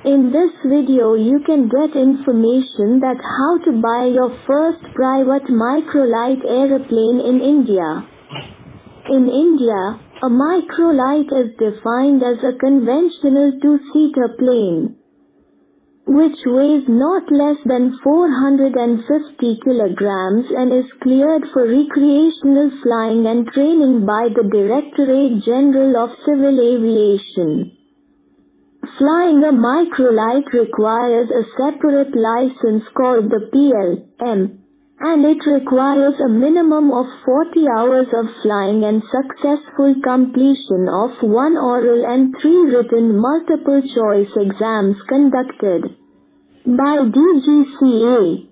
In this video you can get information that how to buy your first private microlight aeroplane in India. In India, a microlight is defined as a conventional two-seater plane, which weighs not less than 450 kilograms and is cleared for recreational flying and training by the Directorate General of Civil Aviation. Flying a microlight requires a separate license called the PLM, and it requires a minimum of 40 hours of flying and successful completion of 1 oral and 3 written multiple choice exams conducted by DGCA.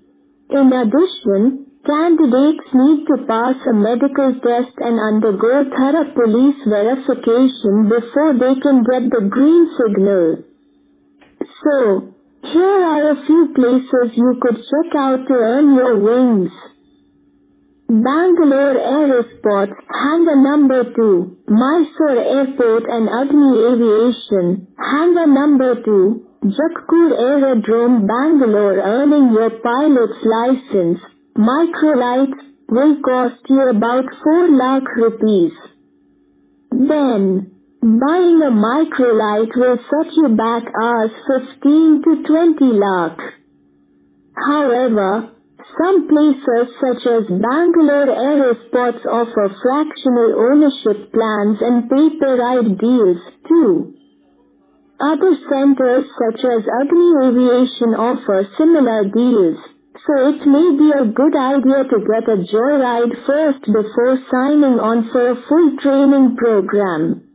In addition, candidates need to pass a medical test and undergo thorough police verification before they can get the green signal. So, here are a few places you could check out to earn your wings. Bangalore Aerosports, Hangar Number 2, Mysore Airport and Agni Aviation, Hangar Number 2, Jakkur Aerodrome, Bangalore. Earning your pilot's license, microlight, will cost you about 4 lakh rupees. Then, buying a microlight will set you back Rs 15 to 20 lakh. However, some places such as Bangalore Aerosports offer fractional ownership plans and pay-per-ride deals too. Other centers such as Agni Aviation offer similar deals, so it may be a good idea to get a joyride first before signing on for a full training program.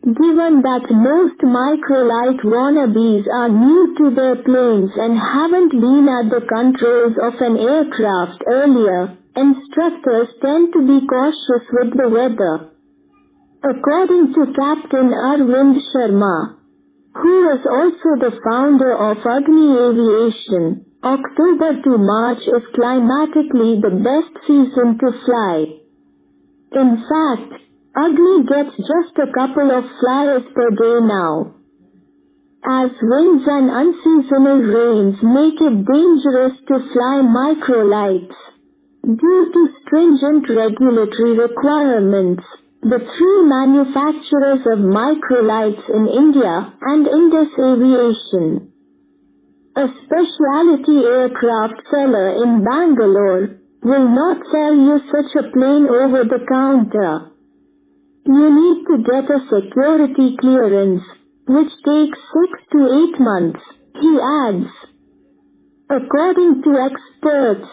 Given that most microlight wannabes are new to their planes and haven't been at the controls of an aircraft earlier, instructors tend to be cautious with the weather. According to Captain Arvind Sharma, who is also the founder of Agni Aviation, October to March is climatically the best season to fly. In fact, Agni gets just a couple of flyers per day now, as winds and unseasonal rains make it dangerous to fly microlights. Due to stringent regulatory requirements, the 3 manufacturers of microlights in India and Indus Aviation, a specialty aircraft seller in Bangalore, will not sell you such a plane over the counter. You need to get a security clearance, which takes 6 to 8 months, he adds. According to experts,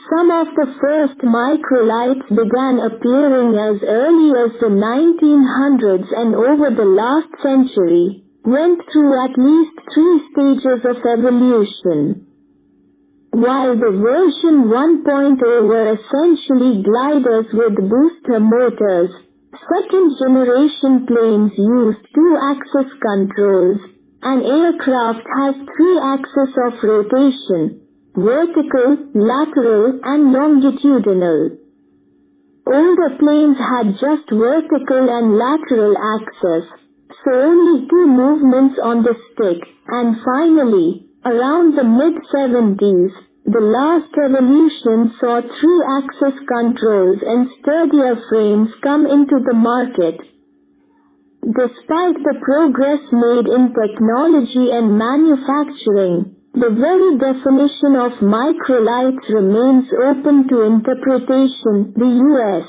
some of the first microlights began appearing as early as the 1900s and over the last century, went through at least 3 stages of evolution. While the version 1.0 were essentially gliders with booster motors, second-generation planes used 2-axis controls. An aircraft has 3 axes of rotation: vertical, lateral, and longitudinal. Older planes had just vertical and lateral axes, so only 2 movements on the stick, and finally, around the mid-70s, the last evolution saw 3-axis controls and sturdier frames come into the market. Despite the progress made in technology and manufacturing, the very definition of microlight remains open to interpretation. The US,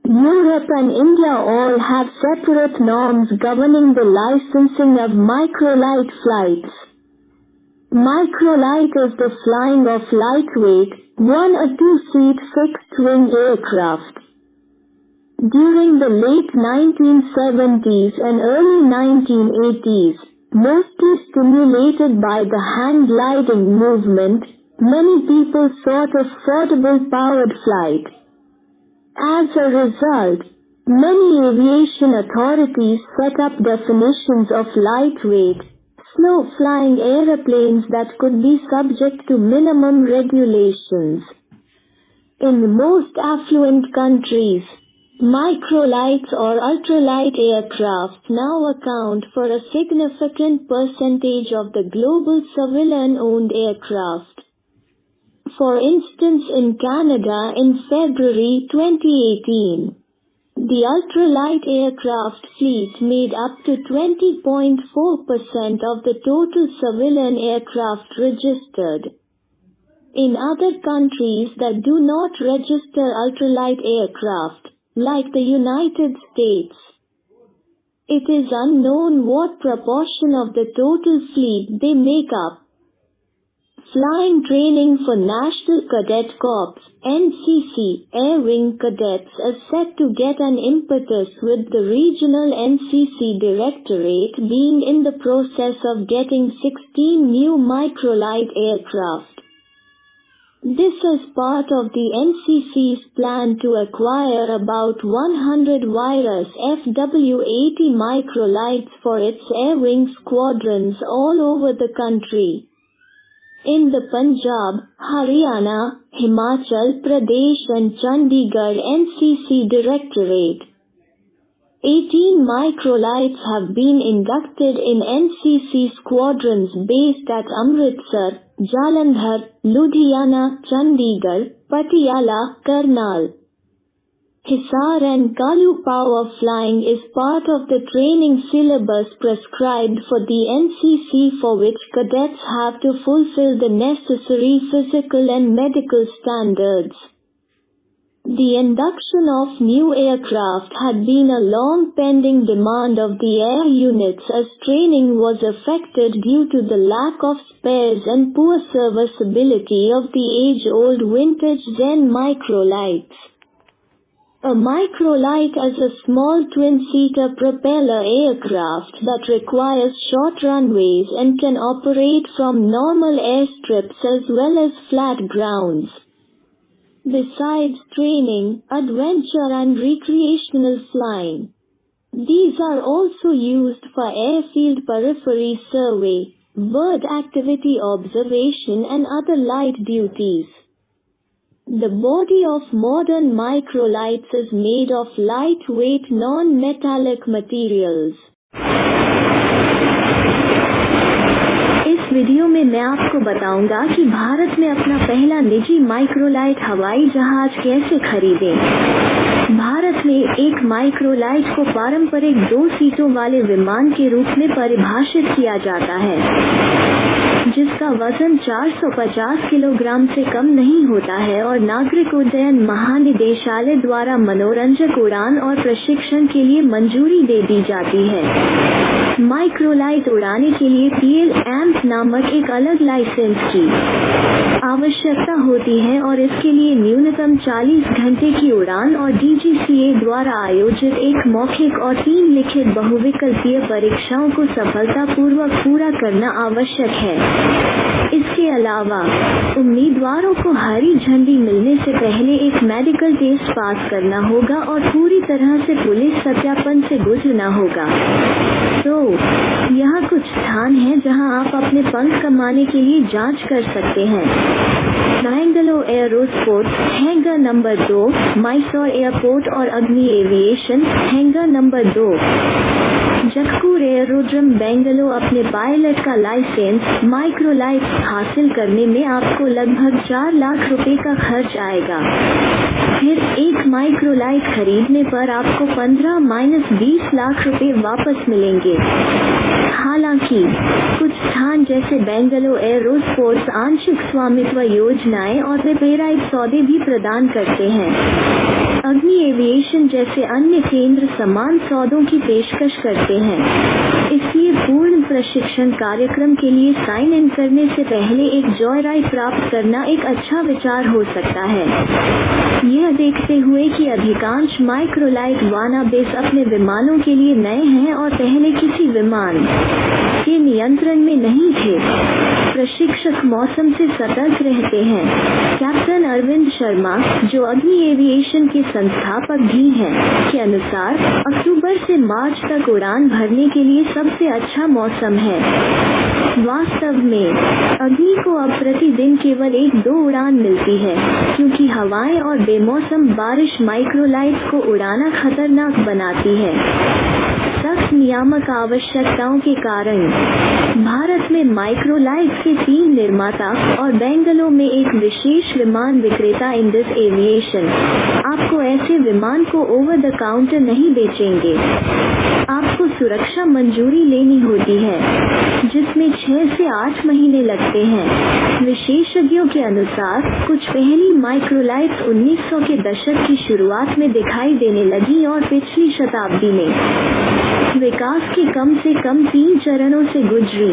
Europe and India all have separate norms governing the licensing of microlight flights. Microlight is the flying of lightweight, 1 or 2-seat fixed-wing aircraft. During the late 1970s and early 1980s, mostly stimulated by the hang-gliding movement, many people sought affordable powered flight. As a result, many aviation authorities set up definitions of lightweight, slow-flying aeroplanes that could be subject to minimum regulations. In most affluent countries, Microlights or ultralight aircraft now account for a significant percentage of the global civilian-owned aircraft. For instance, in Canada in February 2018, the ultralight aircraft fleet made up to 20.4% of the total civilian aircraft registered. In other countries that do not register ultralight aircraft, like the United States, it is unknown what proportion of the total fleet they make up. Flying training for National Cadet Corps (NCC) Air Wing cadets is set to get an impetus with the regional NCC Directorate being in the process of getting 16 new microlight aircraft. This is part of the NCC's plan to acquire about 100 Virus FW-80 microlights for its air wing squadrons all over the country. In the Punjab, Haryana, Himachal Pradesh and Chandigarh NCC Directorate, 18 microlights have been inducted in NCC squadrons based at Amritsar, Jalandhar, Ludhiana, Chandigarh, Patiala, Karnal. Hisar and Kalu power flying is part of the training syllabus prescribed for the NCC, for which cadets have to fulfill the necessary physical and medical standards. The induction of new aircraft had been a long-pending demand of the air units, as training was affected due to the lack of spares and poor serviceability of the age-old vintage Zen microlights. A microlight is a small twin-seater propeller aircraft that requires short runways and can operate from normal airstrips as well as flat grounds. Besides training, adventure and recreational flying, these are also used for airfield periphery survey, bird activity observation and other light duties. The body of modern microlights is made of lightweight non-metallic materials. इस video में मैं आपको बताऊंगा कि भारत में अपना पहला निजी माइक्रोलाइट हवाई जहाज कैसे खरीदें। भारत में एक माइक्रोलाइट को पारंपरिक 2 सीटों वाले विमान के रूप में परिभाषित किया जाता है, जिसका वजन 450 किलोग्राम से कम नहीं होता है और नागरिक उड्डयन महानिदेशालय द्वारा मनोरंजक उड़ान और प्रशिक्षण के लिए मंजूरी दे दी जाती है। माइक्रोलाइट उड़ाने के लिए PL-AMP नामक एक अलग लाइसेंस की आवश्यकता होती है और इसके लिए न्यूनतम 40 घंटे की उड़ान और DGCA द्वारा आयोजित एक मौखिक और 3 लिखित बहुविकल्पीय परीक्षाओं को सफलतापूर्वक पूरा करना आवश्यक है। इसके अलावा उम्मीदवारों को हरी झंडी मिलने से पहले एक मेडिकल टेस्ट पास करना होगा और पूरी तरह से पुलिस सत्यापन से गुजरना होगा। तो यहाँ कुछ स्थान हैं जहाँ आप अपने पंख कमाने के लिए जांच कर सकते हैं। Bangalore aerosport hangar number 2, Mysore airport और Agni aviation hangar number 2। Jagatpur aerodrome Bengaluru. अपने पायलट का लाइसेंस माइक्रोलाइट हासिल करने में आपको लगभग 4 लाख रुपए का खर्च आएगा। फिर एक माइक्रोलाइट खरीदने पर आपको 15-20 लाख रुपए वापस मिलेंगे। हालांकि कुछ स्थान जैसे बेंगलुरु एयरोस्पोर्ट्स आंशिक स्वामित्व योजनाएं और रिपेराइट सौदे भी प्रदान करते हैं। अग्नि एविएशन जैसे अन्य केंद्र समान सौदों की पेशकश करते हैं। इसलिए पूर्ण प्रशिक्षण कार्यक्रम के लिए साइन इन करने से पहले एक जॉय राइड प्राप्त करना एक अच्छा विचार हो सकता है। यह देखते हुए कि अधिकांश माइक्रोलाइट वानाबेस अपने विमानों के लिए नए हैं और पहले किसी विमान के नियंत्रण में नहीं थे। प्रशिक्षक मौसम से सतर्क रहते हैं। कैप्टन अरविंद शर्मा, जो अग्नि एविएशन के संस्थापक भी हैं, के अनुसार अक्टूबर से मार्च तक उड़ान भरने के लिए सबसे अच्छा मौसम है। वास्तव में अग्नि को अब प्रतिदिन केवल 1-2 उड़ान मिलती है, क्योंकि हवाएं और बेमौसम बारिश माइक्रोलाइट्स को उड़ाना खतरनाक बनाती है। सख्त नियामक आवश्यकताओं के कारण भारत में माइक्रोलाइट्स के 3 निर्माता और बेंगलुरु में एक विशेष विमान विक्रेता इंडस एविएशन आपको ऐसे विमान को ओवर द काउंटर नहीं बेचेंगे। आपको सुरक्षा मंजूरी लेनी होती है, जिसमें 6 से 8 महीने लगते हैं। विशेषज्ञों के अनुसार कुछ पहली माइक्रोलाइट्स 1900 के दशक की शुरुआत में दिखाई देने लगी और पिछली शताब्दी में विकास के कम से कम 3 चरणों से गुजरी,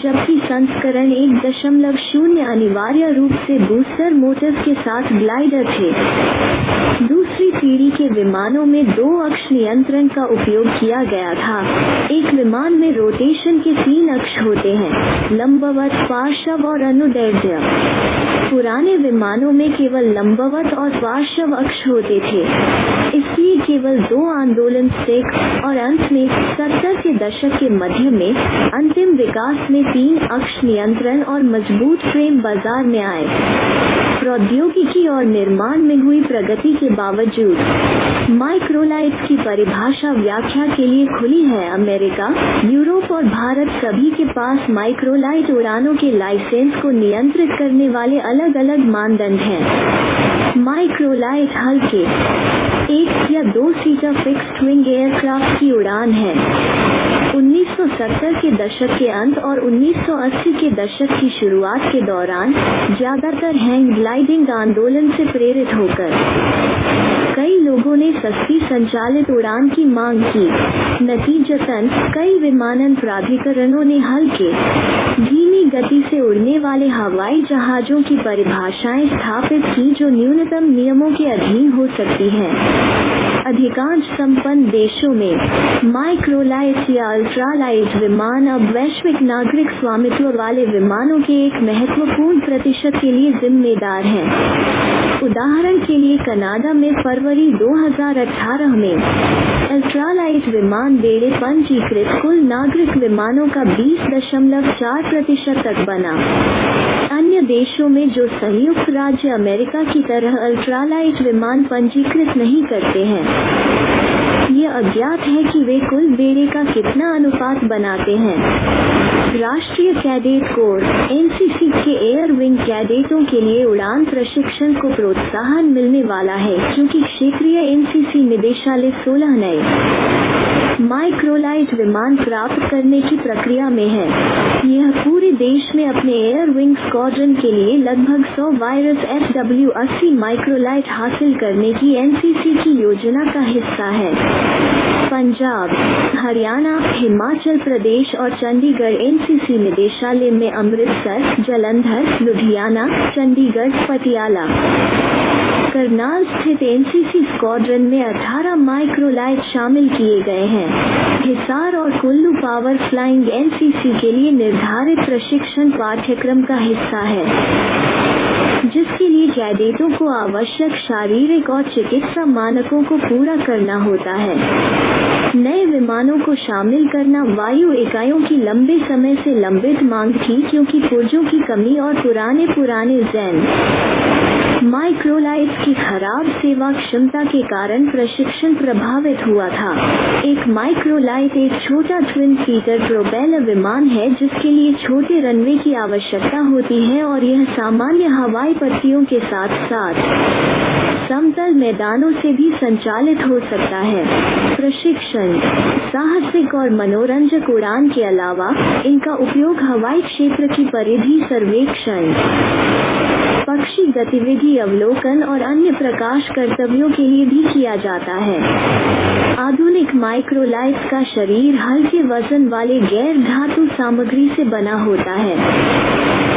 जबकि संस्करण 1.0 अनिवार्य रूप से बूस्टर मोटर्स के साथ ग्लाइडर थे। दूसरी पीढ़ी के विमानों में 2 अक्ष नियंत्रण का उपयोग किया गया था। एक विमान में रोटेशन के 3 अक्ष होते हैं, लंबवत, पार्श्व और अनुदैर्ध्य। पुराने विमानों में केवल लंबवत और पार्श्व अक्ष होते थे, इसलिए केवल 2 आंदोलन स्टिक और अंत में 70 के दशक के मध्य में अंतिम विकास में 3 अक्ष नियंत्रण और मजबूत फ्रेम बाजार में आए। प्रौद्योगिकी और निर्माण में हुई प्रगति के बावजूद माइक्रोलाइट्स की परिभाषा व्याख्या के लिए खुली है। अमेरिका, यूरोप और भारत सभी के पास माइक्रोलाइट उड़ानों के लाइसेंस को नियंत्रित करने वाले अलग अलग मानदंड हैं। माइक्रोलाइट हल्के 1 या 2 सीटर फिक्स्ड विंग एयरक्राफ्ट की उड़ान है। 1970 के दशक के अंत और 1980 के दशक की शुरुआत के दौरान ज्यादातर हैंग ग्लाइडिंग आंदोलन से प्रेरित होकर कई लोगों ने सस्ती संचालित उड़ान की मांग की। नतीजतन कई विमानन प्राधिकरणों ने हल्के, धीमी गति से उड़ने वाले हवाई जहाजों की परिभाषाएं स्थापित की, जो न्यूनतम नियमों के अधीन हो सकती हैं। अधिकांश संपन्न देशों में माइक्रोलाइट या अल्ट्रालाइट विमान अब वैश्विक नागरिक स्वामित्व वाले विमानों के एक महत्वपूर्ण प्रतिशत के लिए जिम्मेदार हैं। उदाहरण के लिए कनाडा में फरवरी 2018 में अल्ट्रालाइट विमान बेड़े पंजीकृत कुल नागरिक विमानों का 20.4% तक बना। अन्य देशों में जो संयुक्त राज्य अमेरिका की तरह अल्ट्रालाइट विमान पंजीकृत नहीं करते हैं, ये अज्ञात है कि वे कुल बेड़े का कितना अनुपात बनाते हैं। राष्ट्रीय कैडेट कोर (एनसीसी) के एयर विंग कैडेटों के लिए उड़ान प्रशिक्षण को प्रोत्साहन मिलने वाला है, क्योंकि क्षेत्रीय एनसीसी निदेशालय 16 नए माइक्रोलाइट विमान प्राप्त करने की प्रक्रिया में है। यह पूरे देश में अपने एयर विंग स्क्वाड्रन के लिए लगभग 100 वायरस FW-80 माइक्रोलाइट हासिल करने की एनसीसी की योजना का हिस्सा है। पंजाब, हरियाणा, हिमाचल प्रदेश और चंडीगढ़ एनसीसी निदेशालय में अमृतसर, जलंधर, लुधियाना, चंडीगढ़, पटियाला, करनाल स्थित एनसीसी स्क्वाड्रन में 18 माइक्रोलाइट शामिल किए गए हैं। हिसार और कुल्लू पावर फ्लाइंग एनसीसी के लिए निर्धारित प्रशिक्षण पाठ्यक्रम का हिस्सा है, जिसके लिए कैडेटों को आवश्यक शारीरिक और चिकित्सा मानकों को पूरा करना होता है। नए विमानों को शामिल करना वायु इकाइयों की लंबे समय से लंबित मांग थी, क्योंकि पुर्जों की कमी और पुराने जेन माइक्रोलाइट्स की खराब सेवा क्षमता के कारण प्रशिक्षण प्रभावित हुआ था। एक माइक्रोलाइट एक छोटा ट्विन सीटर प्रोपेलर विमान है, जिसके लिए छोटे रनवे की आवश्यकता होती है और यह सामान्य हवाई पट्टियों के साथ साथ समतल मैदानों से भी संचालित हो सकता है। प्रशिक्षण, साहसिक और मनोरंजक उड़ान के अलावा इनका उपयोग हवाई क्षेत्र की परिधि सर्वेक्षण, पक्षी गतिविधि अवलोकन और अन्य प्रकाश कर्तव्यों के लिए भी किया जाता है। आधुनिक माइक्रोलाइट्स का शरीर हल्के वजन वाले गैर धातु सामग्री से बना होता है।